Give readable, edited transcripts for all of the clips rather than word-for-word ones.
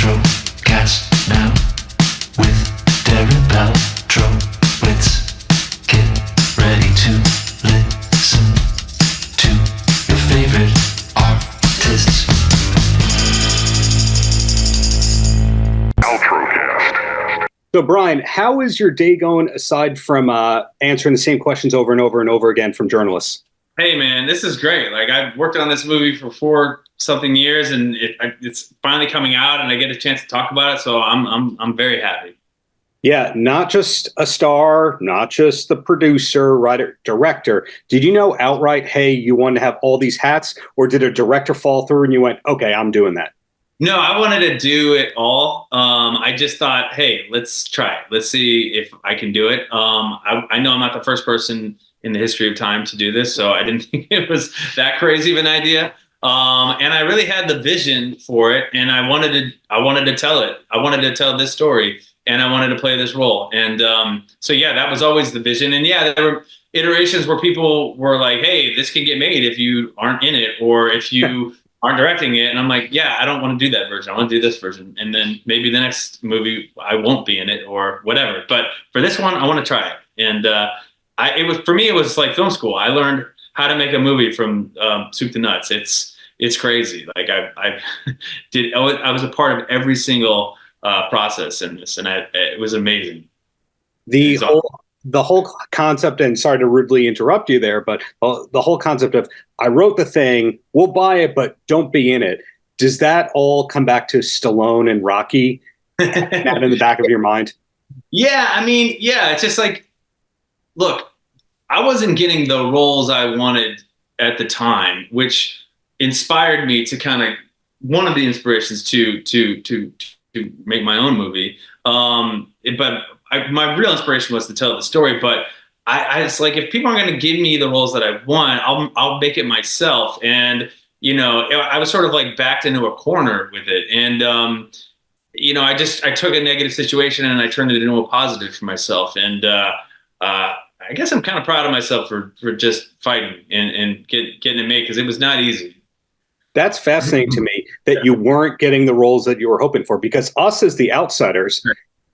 Paltrocast now with Darren Paltrowitz. Get ready to listen to your favorite artists. Paltrocast. So, Bryan, how is your day going aside from answering the same questions over and over and over again from journalists? Hey, man, this is great. Like, I've worked on this movie for 4-something years, and it's finally coming out, and I get a chance to talk about it. So I'm very happy. Yeah, not just a star, not just the producer, writer, director. Did you know outright, hey, you wanted to have all these hats, or did a director fall through and you went, okay, I'm doing that? No, I wanted to do it all. I just thought, hey, let's try it. Let's see if I can do it. I know I'm not the first person in the history of time to do this, so I didn't think it was that crazy of an idea. And I really had the vision for it, and I wanted to tell it. I wanted to tell this story, and I wanted to play this role. And so yeah, that was always the vision. And yeah, there were iterations where people were like, hey, this can get made if you aren't in it, or if you aren't directing it. And I'm like, yeah, I don't want to do that version. I want to do this version. And then maybe the next movie I won't be in it or whatever. But for this one, I want to try it. And for me, it was like film school. I learned how to make a movie from soup to nuts. It's crazy. Like I was a part of every single process in this, and it was amazing. The whole concept, and sorry to rudely interrupt you there, but the whole concept of I wrote the thing, we'll buy it, but don't be in it. Does that all come back to Stallone and Rocky? That in the back of your mind? Yeah, I mean, yeah, it's just like, look, I wasn't getting the roles I wanted at the time, which inspired me to one of the inspirations to make my own movie. My real inspiration was to tell the story, but I was like, if people aren't going to give me the roles that I want, I'll make it myself. And, I was sort of like backed into a corner with it. And, I took a negative situation and I turned it into a positive for myself. And I guess I'm kind of proud of myself for just fighting and getting it made, because it was not easy. That's fascinating to me that you weren't getting the roles that you were hoping for, because us as the outsiders,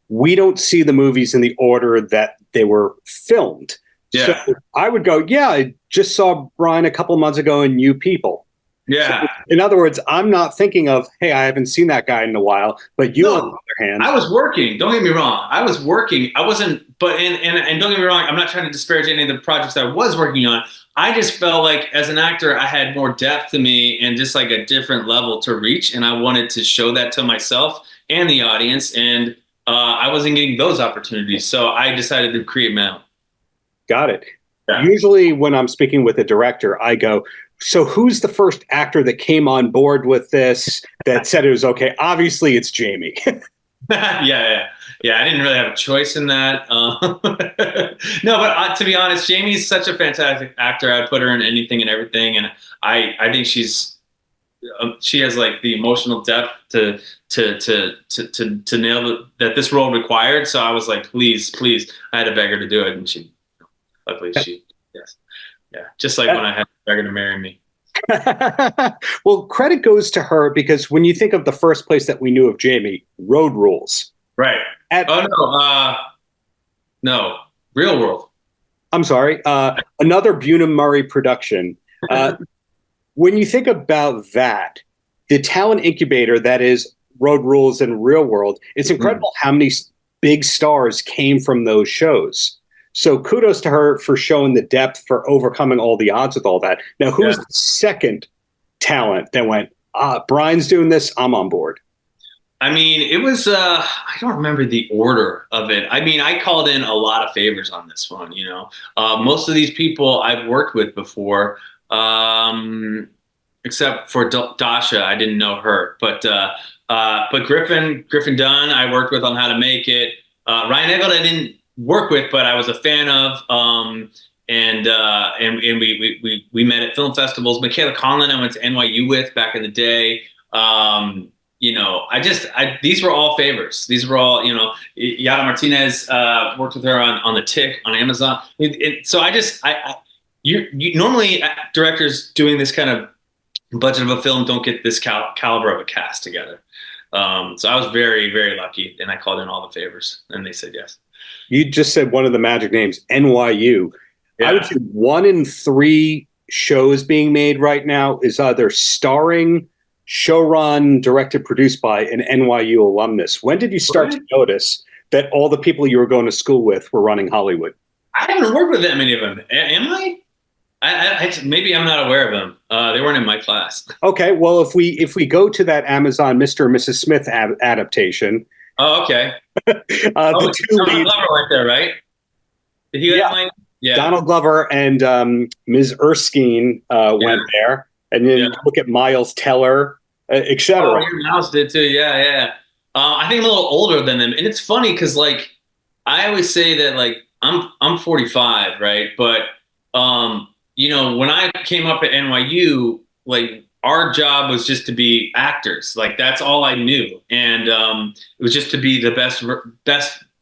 we don't see the movies in the order that they were filmed. Yeah. So I would go, yeah, I just saw Bryan a couple of months ago in You People. Yeah. So in other words, I'm not thinking of, hey, I haven't seen that guy in a while. But you, on the other hand, I was working. Don't get me wrong. I was working. I wasn't. But and don't get me wrong. I'm not trying to disparage any of the projects I was working on. I just felt like as an actor, I had more depth to me and just like a different level to reach, and I wanted to show that to myself and the audience. And I wasn't getting those opportunities, so I decided to create my own. Got it. Yeah. Usually when I'm speaking with a director, I go, so who's the first actor that came on board with this that said it was okay? Obviously, it's Jamie. Yeah. I didn't really have a choice in that. No, but to be honest, Jamie's such a fantastic actor. I'd put her in anything and everything, and I think she has like the emotional depth to nail that this role required. So I was like, please, I had to beg her to do it, and luckily yes. Yeah, just like when I had to beg her to marry me. Well, credit goes to her, because when you think of the first place that we knew of Jamie, Road Rules. Right. No, Real World. I'm sorry. Another Bunim-Murray production. When you think about that, the talent incubator that is Road Rules and Real World, it's incredible how many big stars came from those shows. So kudos to her for showing the depth, for overcoming all the odds with all that. Now, who's the second talent that went, Bryan's doing this, I'm on board? I mean, it was, I don't remember the order of it. I mean, I called in a lot of favors on this one, Most of these people I've worked with before, except for Dasha, I didn't know her. But Griffin Dunn, I worked with on How to Make It. Ryan Eggold, I didn't work with, but I was a fan of, and we met at film festivals. Michaela Conlon, I went to NYU with back in the day. These were all favors. These were all, Yara Martinez worked with her on The Tick on Amazon. Normally directors doing this kind of budget of a film don't get this caliber of a cast together. So I was very, very lucky, and I called in all the favors, and they said yes. You just said one of the magic names, NYU. Yeah. I would say 1 in 3 shows being made right now is either starring, showrun, directed, produced by an NYU alumnus. When did you start to notice that all the people you were going to school with were running Hollywood? I haven't worked with that many of them. Am I? Maybe I'm not aware of them. They weren't in my class. Okay, well, if we go to that Amazon Mr. and Mrs. Smith adaptation. Oh, okay. The two Donald leads, Glover right there, right? Did he get mine? Yeah. Donald Glover and Ms. Erskine went there, and then look at Miles Teller, etc. Oh, your mouse did too. Yeah, yeah. I think I'm a little older than them, and it's funny because like I always say that like I'm 45, right? But you know, when I came up at NYU, like our job was just to be actors. Like that's all I knew, and it was just to be the best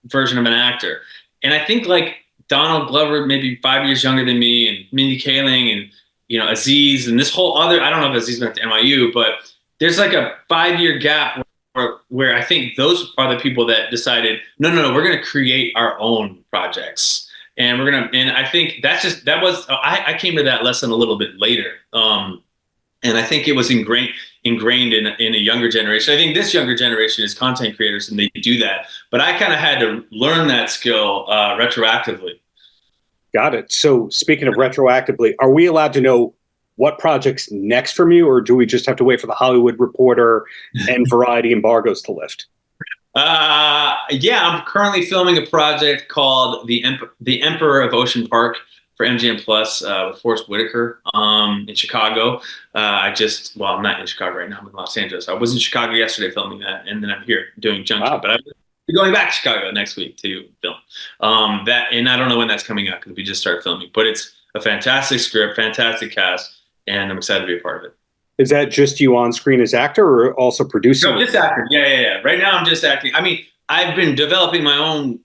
version of an actor. And I think like Donald Glover, maybe 5 years younger than me, and Mindy Kaling, and you know Aziz, and this whole other. I don't know if Aziz went to NYU, but there's like a 5-year gap where I think those are the people that decided, no, we're going to create our own projects. And and I think I came to that lesson a little bit later. And I think it was ingrained in a younger generation. I think this younger generation is content creators and they do that. But I kind of had to learn that skill retroactively. Got it. So speaking of retroactively, are we allowed to know what project's next from you, or do we just have to wait for the Hollywood Reporter and Variety embargoes to lift? Yeah, I'm currently filming a project called The Emperor of Ocean Park for MGM Plus with Forrest Whitaker in Chicago. I'm not in Chicago right now. I'm in Los Angeles. I was in Chicago yesterday filming that, and then I'm here doing Junction. Wow. But I'm going back to Chicago next week to film that, and I don't know when that's coming out because we just started filming. But it's a fantastic script, fantastic cast, and I'm excited to be a part of it. Is that just you on screen as actor, or also producing? No, just acting. Yeah. Right now, I'm just acting. I mean, I've been developing my own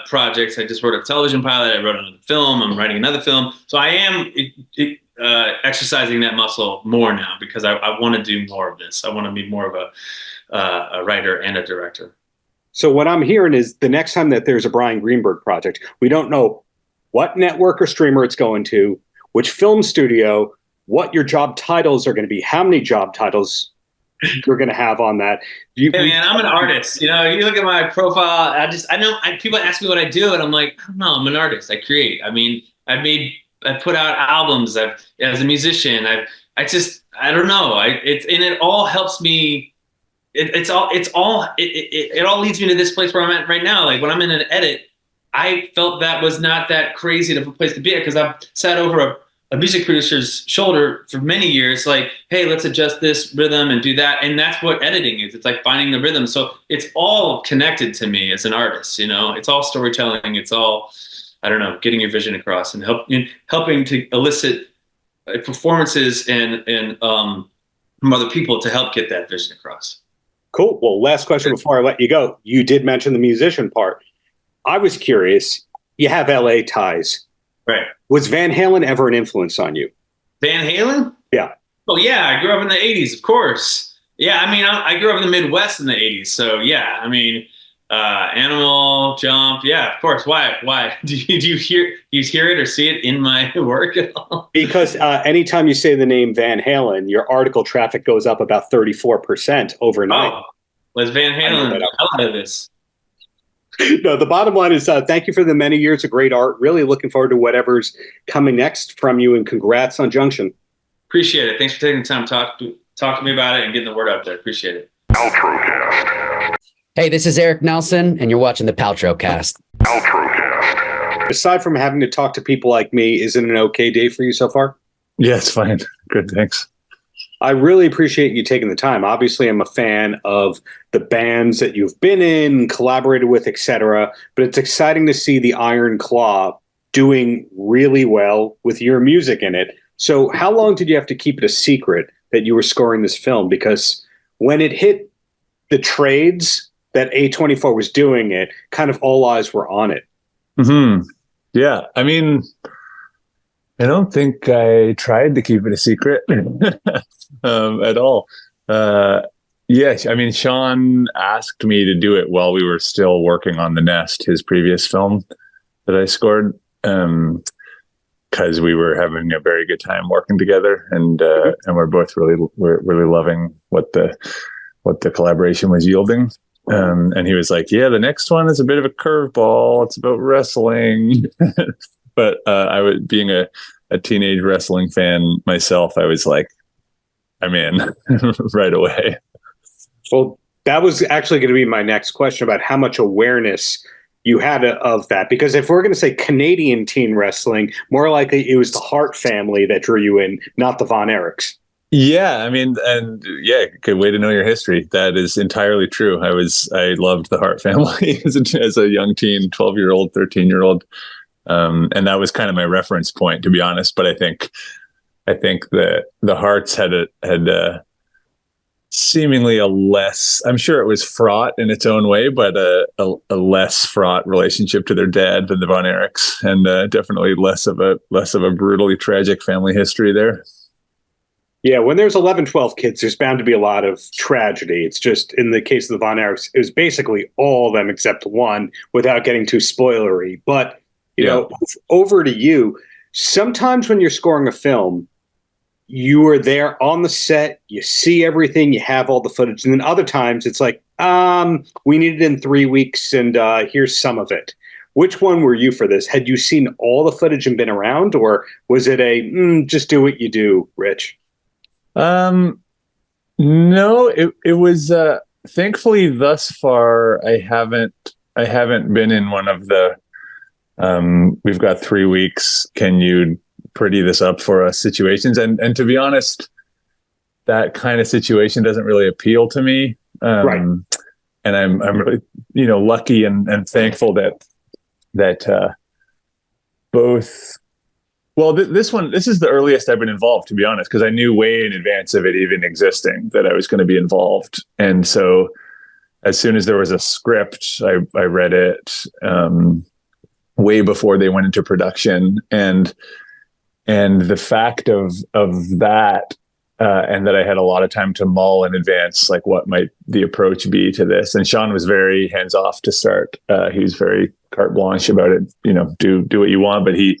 projects. I just wrote a television pilot. I wrote another film. I'm writing another film. So I am exercising that muscle more now because I want to do more of this. I want to be more of a writer and a director. So what I'm hearing is the next time that there's a Bryan Greenberg project, we don't know what network or streamer it's going to, which film studio, what your job titles are going to be, how many job titles you're going to have on that. Hey man, I'm an artist. You know, you look at my profile. I know people ask me what I do, and I'm like, I don't know. I'm an artist. I create. I mean, I put out albums. As a musician. I don't know. It all helps me. It all leads me to this place where I'm at right now. Like when I'm in an edit, I felt that was not that crazy of a place to be at because I've sat over a music producer's shoulder for many years, like, hey, let's adjust this rhythm and do that. And that's what editing is. It's like finding the rhythm. So it's all connected to me as an artist, you know, it's all storytelling. It's all, I don't know, getting your vision across and helping to elicit performances and from other people to help get that vision across. Cool. Well, last question before I let you go. You did mention the musician part. I was curious, you have LA ties. Right. Was Van Halen ever an influence on you? Van Halen? Yeah. Oh, yeah. I grew up in the 80s, of course. Yeah, I mean, I grew up in the Midwest in the 80s. So, yeah, I mean, Animal, Jump. Yeah, of course. Why? Do you hear it or see it in my work at all? Because anytime you say the name Van Halen, your article traffic goes up about 34% overnight. Oh, was Van Halen the hell out of this? No, the bottom line is thank you for the many years of great art. Really looking forward to whatever's coming next from you, and congrats on Junction. Appreciate it. Thanks for taking the time to talk to me about it and getting the word out there. Appreciate it. Paltrocast. Hey, this is Eric Nelson, and you're watching the Paltrocast. Paltrocast. Aside from having to talk to people like me, is it an okay day for you so far? Yeah, it's fine. Good, thanks. I really appreciate you taking the time. Obviously, I'm a fan of the bands that you've been in, collaborated with, etc. But it's exciting to see the Iron Claw doing really well with your music in it. So how long did you have to keep it a secret that you were scoring this film? Because when it hit the trades that A24 was doing it, kind of all eyes were on it. Mm-hmm. Yeah, I mean, I don't think I tried to keep it a secret at all. Yeah, I mean, Sean asked me to do it while we were still working on The Nest, his previous film that I scored, because we were having a very good time working together, and we're both really loving what the collaboration was yielding. And he was like, "Yeah, the next one is a bit of a curveball. It's about wrestling." But I was, being a teenage wrestling fan myself, I was like, "I'm in," right away. Well, that was actually going to be my next question about how much awareness you had of that. Because if we're going to say Canadian teen wrestling, more likely it was the Hart family that drew you in, not the Von Erichs. Yeah, I mean, and yeah, good way to know your history. That is entirely true. I loved the Hart family as a young teen, 12-year-old, 13-year-old. And that was kind of my reference point, to be honest. But I think the Harts had seemingly a less, I'm sure it was fraught in its own way, but a less fraught relationship to their dad than the Von Erichs, and definitely less of a brutally tragic family history there. Yeah, when there's 11, 12 kids, there's bound to be a lot of tragedy. It's just, in the case of the Von Erichs, it was basically all of them except one, without getting too spoilery. But, you know, over to you. Sometimes when you're scoring a film, you are there on the set, you see everything, you have all the footage. And then other times it's like, we need it in 3 weeks, and here's some of it. Which one were you for this? Had you seen all the footage and been around, or was it just do what you do, Rich? No, it was, thankfully thus far, I haven't been in one of the, we've got 3 weeks, can you pretty this up for us situations. And to be honest, that kind of situation doesn't really appeal to me. Right. And I'm really, lucky and thankful that both, well, this is the earliest I've been involved, to be honest, because I knew way in advance of it even existing that I was going to be involved. And so as soon as there was a script, I read it way before they went into production. And the fact of that, and that I had a lot of time to mull in advance, like what might the approach be to this. And Sean was very hands off to start. He was very carte blanche about it. Do what you want. But he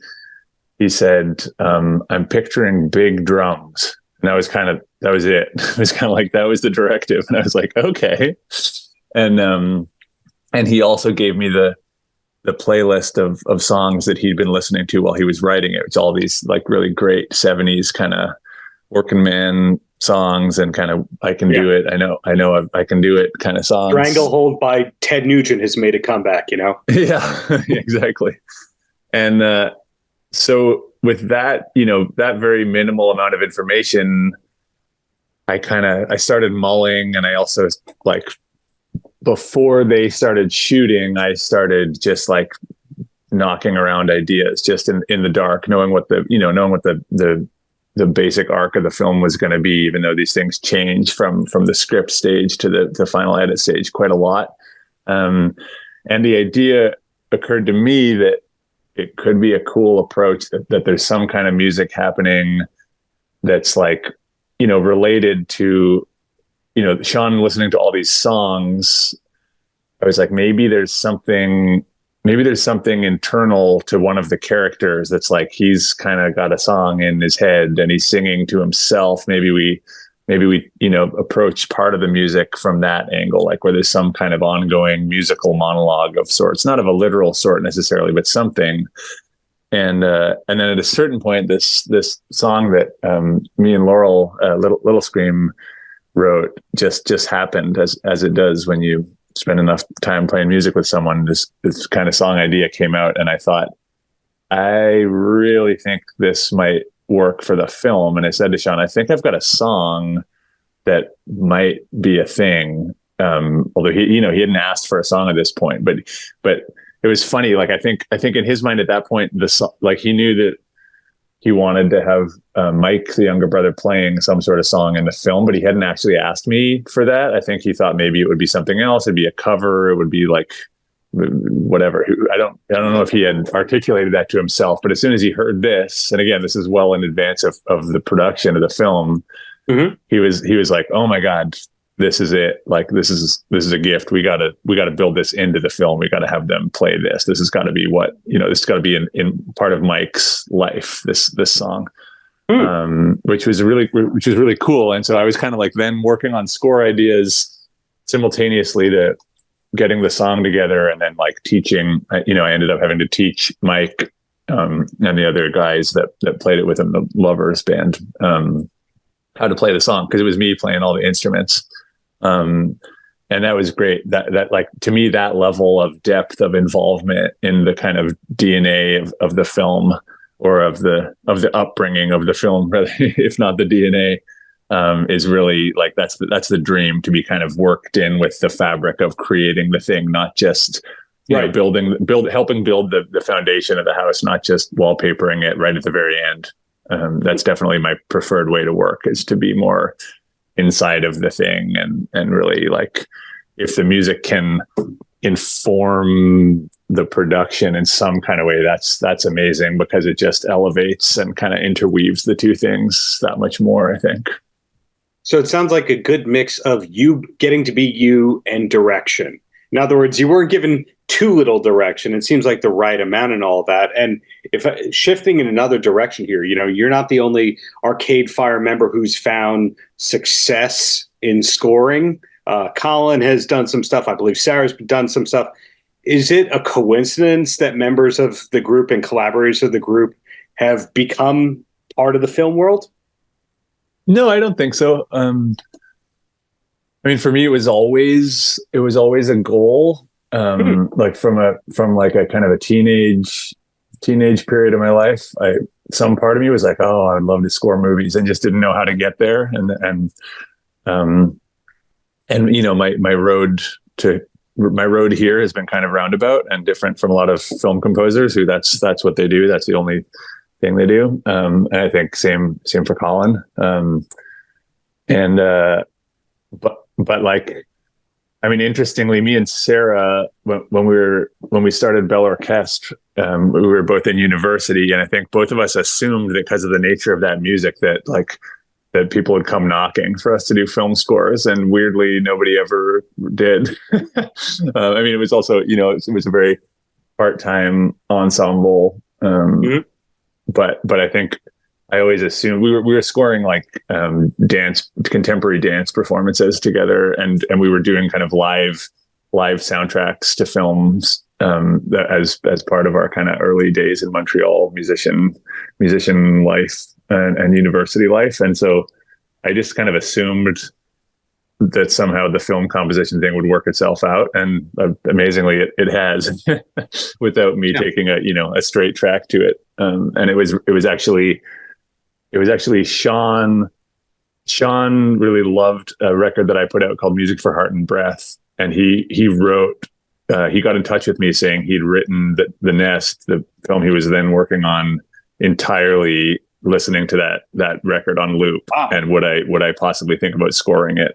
said, "I'm picturing big drums." And that was it. It was kind of like, that was the directive. And I was like, okay. And he also gave me the playlist of songs that he'd been listening to while he was writing it. It's all these like really great 70s kind of working man songs, and kind of I Can Do It. I know I Can Do It kind of songs. Stranglehold by Ted Nugent has made a comeback, Yeah, exactly. And so with that, that very minimal amount of information, I started mulling, and I also, like, before they started shooting, I started just like knocking around ideas just in the dark, knowing what the basic arc of the film was going to be, even though these things change from the script stage to the final edit stage quite a lot. And the idea occurred to me that it could be a cool approach, that there's some kind of music happening that's like, related to, Sean listening to all these songs. I was like, maybe there's something internal to one of the characters that's like, he's kind of got a song in his head and he's singing to himself. Maybe we approach part of the music from that angle, like where there's some kind of ongoing musical monologue of sorts, not of a literal sort necessarily, but something. And then at a certain point, this song that me and Laurel, Little Scream, wrote just happened, as it does when you spend enough time playing music with someone. This kind of song idea came out, and I thought, I really think this might work for the film. And I said to Sean, I think I've got a song that might be a thing. Although he hadn't asked for a song at this point, but it was funny. Like, I think in his mind at that point, he knew that he wanted to have Mike, the younger brother, playing some sort of song in the film, but he hadn't actually asked me for that. I think he thought maybe it would be something else. It'd be a cover. It would be like whatever. I don't know if he had articulated that to himself, but as soon as he heard this, and again, this is well in advance of the production of the film, mm-hmm. he was like, oh my God, this is it. Like, this is a gift. We gotta build this into the film. We gotta have them play this. This has got to be this has got to be in part of Mike's life, this song. Which was really cool. And so I was kind of like then working on score ideas simultaneously to getting the song together, and then like teaching. I ended up having to teach Mike and the other guys that played it with him, the Lovers band, how to play the song, because it was me playing all the instruments. And that was great. That like, to me, that level of depth of involvement in the kind of DNA of the film, or of the upbringing of the film, rather, if not the DNA, is really like, that's the dream, to be kind of worked in with the fabric of creating the thing, not just helping build the foundation of the house, not just wallpapering it right at the very end. That's definitely my preferred way to work, is to be more inside of the thing, and really, like, if the music can inform the production in some kind of way, that's amazing, because it just elevates and kind of interweaves the two things that much more, I think. So it sounds like a good mix of you getting to be you and direction. In other words, you weren't given too little direction. It seems like the right amount and all that. And if shifting in another direction here, you're not the only Arcade Fire member who's found success in scoring. Colin has done some stuff. I believe Sarah's done some stuff. Is it a coincidence that members of the group and collaborators of the group have become part of the film world? No, I don't think so. I mean, for me, it was always a goal. Like from like a kind of a teenage period of my life, some part of me was like, oh, I'd love to score movies, and just didn't know how to get there. My road here has been kind of roundabout and different from a lot of film composers who that's what they do. That's the only thing they do. And I think same for Colin. But like, I mean, interestingly, me and Sarah, when we started Paltrocast, we were both in university, and I think both of us assumed that because of the nature of that music, that people would come knocking for us to do film scores, and weirdly, nobody ever did. I mean, it was also, it was a very part-time ensemble, but I think I always assumed we were scoring like contemporary dance performances together, and we were doing kind of live soundtracks to films as part of our kind of early days in Montreal musician life and university life. And so I just kind of assumed that somehow the film composition thing would work itself out, and amazingly it has, without me taking a straight track to it. And it was actually Sean really loved a record that I put out called Music for Heart and Breath, and he wrote, he got in touch with me saying he'd written the Nest, the film he was then working on, entirely listening to that record on loop. Wow. And would I possibly think about scoring it?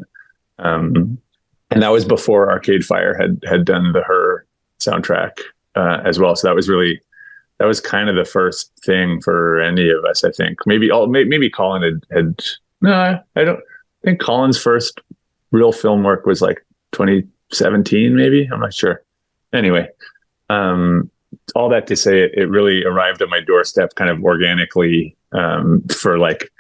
And that was before Arcade Fire had done the Her soundtrack as well. So that was kind of the first thing for any of us, I think. Maybe Colin had no, I don't think Colin's first real film work was like 2017, maybe. I'm not sure. Anyway, all that to say, it really arrived at my doorstep kind of organically, for like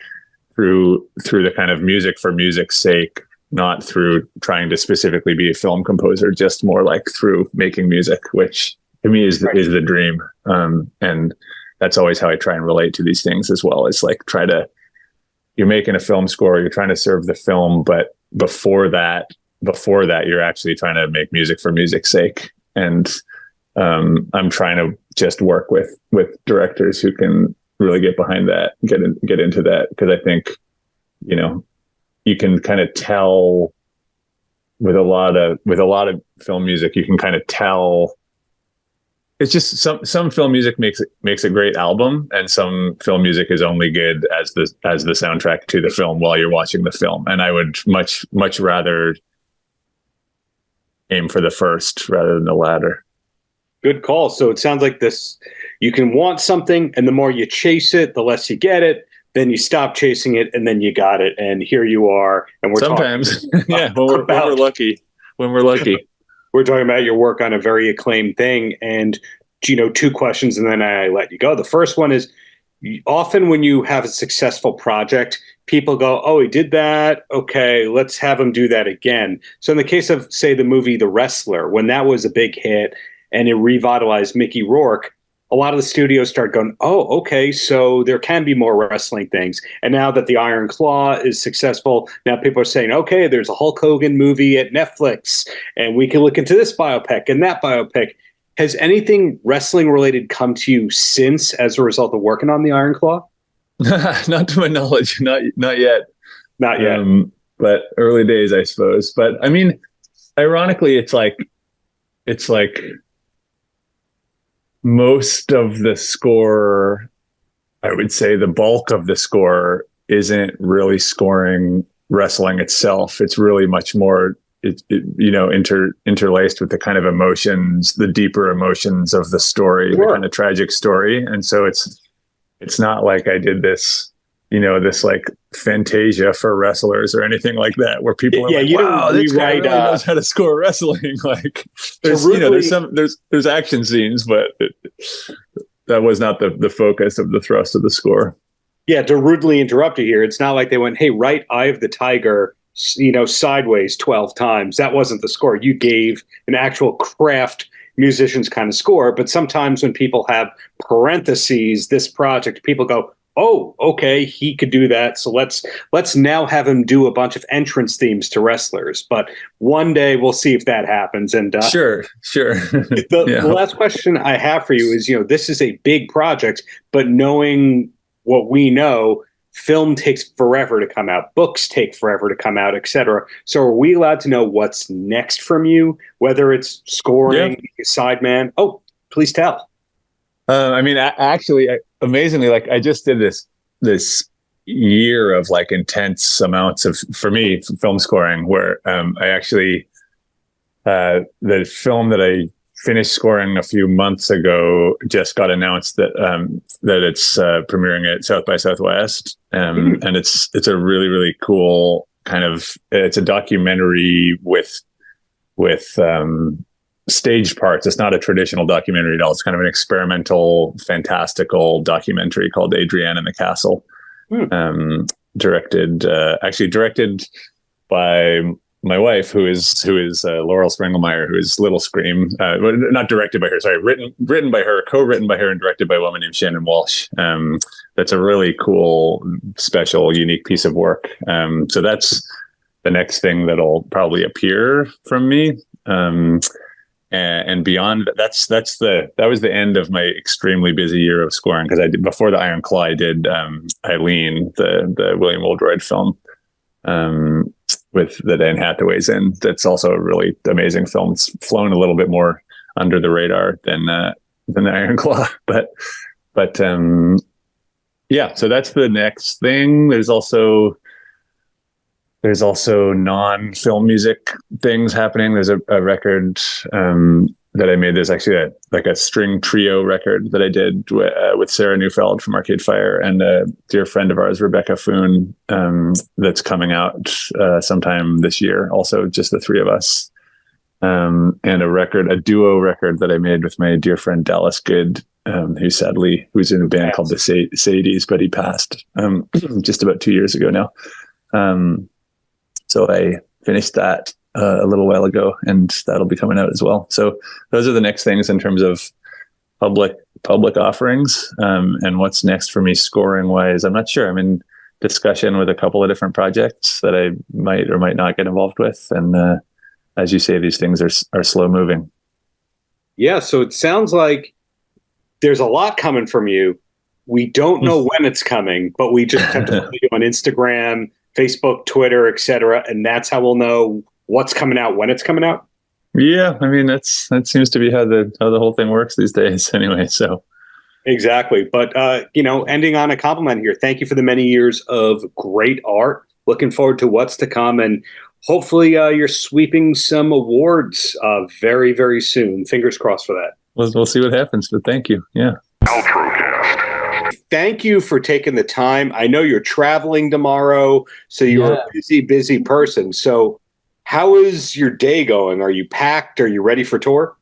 through the kind of music for music's sake, not through trying to specifically be a film composer, just more like through making music, which to me is the dream. And that's always how I try and relate to these things as well. It's like, you're making a film score, you're trying to serve the film, but before that, you're actually trying to make music for music's sake. And I'm trying to just work with directors who can really get behind that, get into that, because I think, you can kind of tell with a lot of film music, you can kind of tell. It's just some film music makes a great album, and some film music is only good as the soundtrack to the film while you're watching the film. And I would much rather aim for the first rather than the latter. Good call. So it sounds like this, you can want something, and the more you chase it, the less you get it. then you stop chasing it, and then you got it, and here you are. And we're sometimes, yeah, when we're lucky. When we're lucky, we're talking about your work on a very acclaimed thing. And two questions, and then I let you go. The first one is, often when you have a successful project, people go, "Oh, he did that. Okay, let's have him do that again." So in the case of, say, the movie The Wrestler, when that was a big hit and it revitalized Mickey Rourke, a lot of the studios start going, "Oh, okay, so there can be more wrestling things." And now that the Iron Claw is successful, now people are saying, "Okay, there's a Hulk Hogan movie at Netflix, and we can look into this biopic and that biopic." Has anything wrestling related come to you since, as a result of working on the Iron Claw? Not to my knowledge, not yet. Not yet. But early days, I suppose. But I mean, ironically, it's like most of the score, I would say the bulk of the score isn't really scoring wrestling itself. It's really much more interlaced with the kind of emotions, the deeper emotions of the story, Sure. the kind of tragic story. And so it's not like I did this, this like Fantasia for wrestlers or anything like that, where people are like, "Wow, this guy really knows how to score wrestling." Like there's action scenes, but that was not the focus of the thrust of the score. Yeah, to rudely interrupt you here, it's not like they went, "Hey, write Eye of the Tiger, sideways 12 times." That wasn't the score. You gave an actual craft musicians kind of score. But sometimes when people have parentheses, this project, people go, "Oh, okay, he could do that. So let's now have him do a bunch of entrance themes to wrestlers." But one day we'll see if that happens. And Sure. The last question I have for you is, this is a big project, but knowing what we know, film takes forever to come out, books take forever to come out, etc. So are we allowed to know what's next from you, whether it's scoring, sideman? Oh, please tell. I mean, actually, amazingly, like I just did this year of like intense amounts of, for me, film scoring, where I actually, the film that I finished scoring a few months ago just got announced that it's premiering at South by Southwest, and it's a really, really cool kind of, it's a documentary with staged parts. It's not a traditional documentary at all. It's kind of an experimental, fantastical documentary called Adrienne and the Castle, directed by my wife, who is Laurel Sprengelmeyer, who is Little Scream. Not directed by her, sorry, written by her, co-written by her, and directed by a woman named Shannon Walsh. That's a really cool, special, unique piece of work. So that's the next thing that'll probably appear from me. And beyond that was the end of my extremely busy year of scoring, because I did, before the Iron Claw, I did Eileen, the William Oldroyd film, with the Dan Hathaway's in. That's also a really amazing film. It's flown a little bit more under the radar than the Iron Claw, but yeah. So that's the next thing. There's also non-film music things happening. There's a record that I made. There's actually a string trio record that I did with Sarah Neufeld from Arcade Fire and a dear friend of ours, Rebecca Foon, that's coming out sometime this year. Also, just the three of us. And a duo record that I made with my dear friend Dallas Good, who's in a band called the Sadies, but he passed just about 2 years ago now. So I finished that a little while ago, and that'll be coming out as well. So those are the next things in terms of public offerings. And what's next for me scoring wise, I'm not sure. I'm in discussion with a couple of different projects that I might or might not get involved with. And as you say, these things are slow moving. Yeah. So it sounds like there's a lot coming from you. We don't know when it's coming, but we just have to follow you on Instagram, Facebook, Twitter, etc., and that's how we'll know what's coming out when it's coming out. Yeah, I mean that seems to be how the whole thing works these days, anyway. So exactly, but ending on a compliment here. Thank you for the many years of great art. Looking forward to what's to come, and hopefully you're sweeping some awards very, very soon. Fingers crossed for that. We'll see what happens, but thank you. Yeah. Paltrocast. thank you for taking the time. I know you're traveling tomorrow, so you're a busy person. So how is your day going? Are you packed? Are you ready for tour?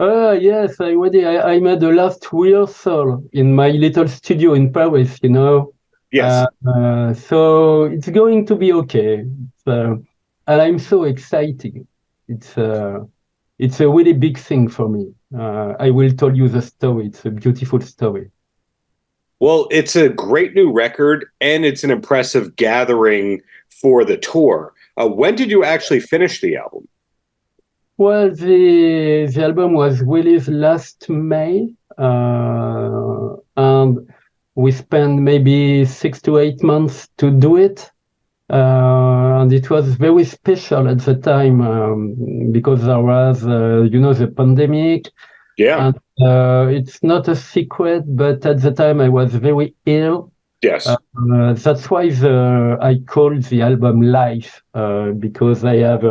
Yes, I'm ready. I made the last rehearsal in my little studio in Paris, you know. Yes. So it's going to be okay. And I'm so excited. It's a really big thing for me. I will tell you the story. It's a beautiful story. Well, it's a great new record, and it's an impressive gathering for the tour. When did you actually finish the album? Well, the album was released last May, and we spent maybe 6 to 8 months to do it. And it was very special at the time because there was, the pandemic. Yeah. And it's not a secret, but at the time I was very ill. Yes. That's why I called the album Life, because I have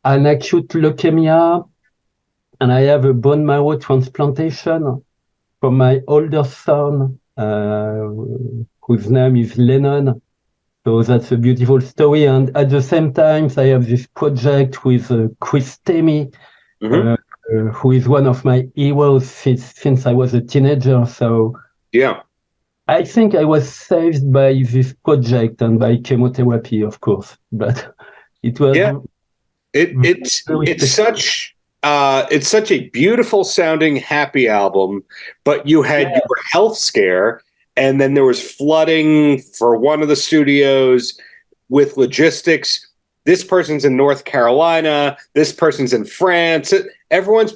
an acute leukemia, and I have a bone marrow transplantation from my older son, whose name is Lennon. So that's a beautiful story. And at the same time, I have this project with Chris Temi, who is one of my heroes since I was a teenager. So yeah, I think I was saved by this project and by chemotherapy, of course. But it was... Yeah. It's such a beautiful sounding happy album, but you had your health scare, and then there was flooding for one of the studios with logistics. This person's in North Carolina, this person's in France. Everyone's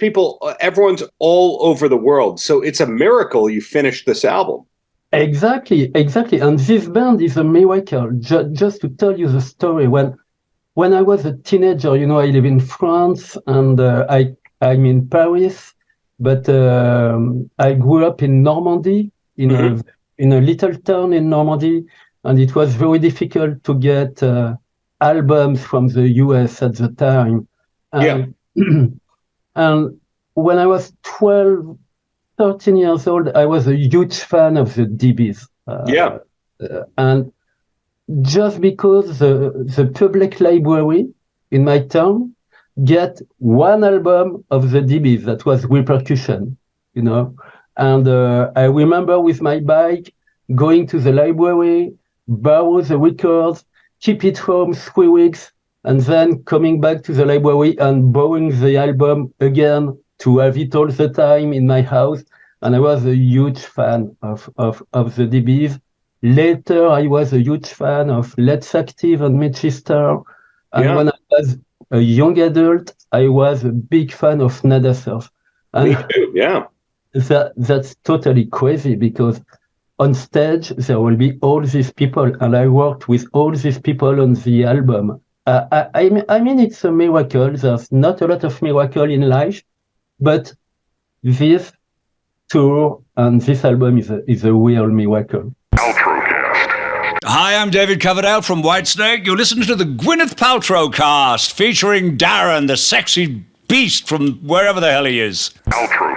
all over the world. So it's a miracle you finished this album. Exactly. And this band is a miracle. Just to tell you the story, when I was a teenager, I live in France, and I'm in Paris, but I grew up in Normandy, in a little town in Normandy, and it was very difficult to get albums from the US at the time. And when I was 12, 13 years old, I was a huge fan of the DBs. And just because the public library in my town get one album of the DBs, that was Repercussion, And I remember with my bike going to the library, borrow the records, keep it home 3 weeks, and then coming back to the library and borrowing the album again to have it all the time in my house. And I was a huge fan of the DBs. Later, I was a huge fan of Let's Active and Manchester. And when I was a young adult, I was a big fan of Nada Surf. And me too, yeah. That's totally crazy, because on stage, there will be all these people, and I worked with all these people on the album. I mean, it's a miracle. There's not a lot of miracle in life, but this tour and this album is a real miracle. Hi, I'm David Coverdale from Whitesnake. You're listening to the Gwyneth Paltrocast, featuring Darren, the sexy beast from wherever the hell he is. Paltrocast.